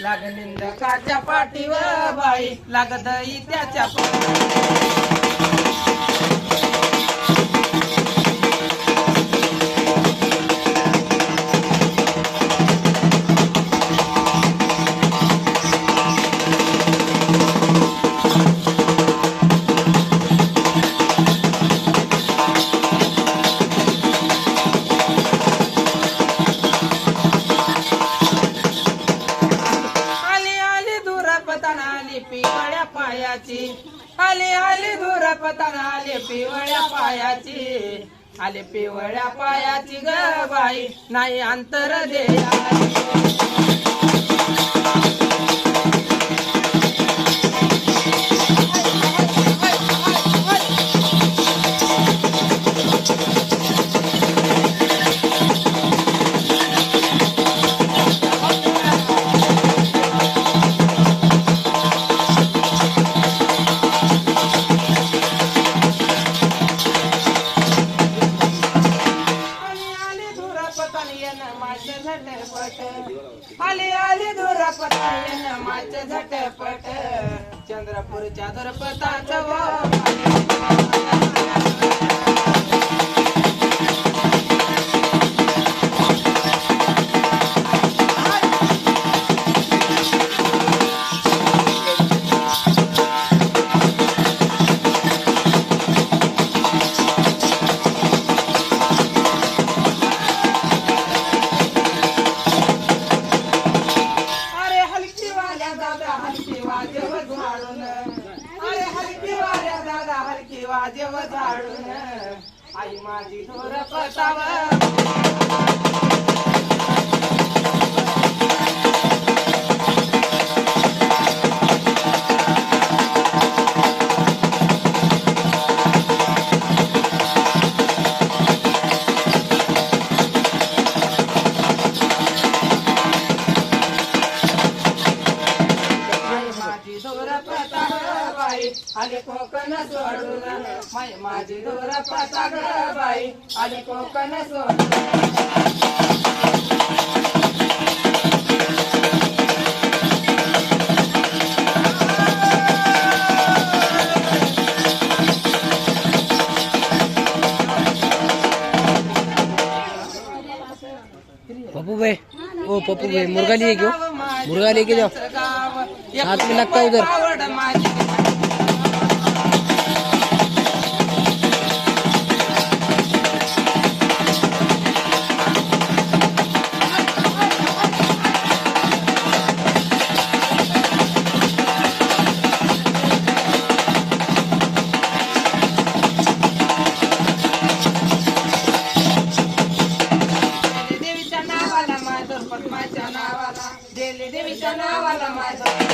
लाग निंदकाच्या पाठीवर बाई लागदई त्याच्या पाठी पिवळ्या पायाची आले आले धुर पताना आले पिवळ्या पायाची आले पिवळ्या पायाची ग बाई नाही अंतर दे आले आले धुरपतायन माझ्या झटपट चंद्रपूरच्या धुरपताच वाजेव झाडून आई माझी धुरपताव आले कोकण सोडून माय माझी धुरपता ग बाई आले कोकण सोडून पप्पू भाई ओ पप्पू भाई मुर्गा लिए क्यों मुर्गा लेके जाओ साथ में लगता उधर देवीच्या नावाला माझ्या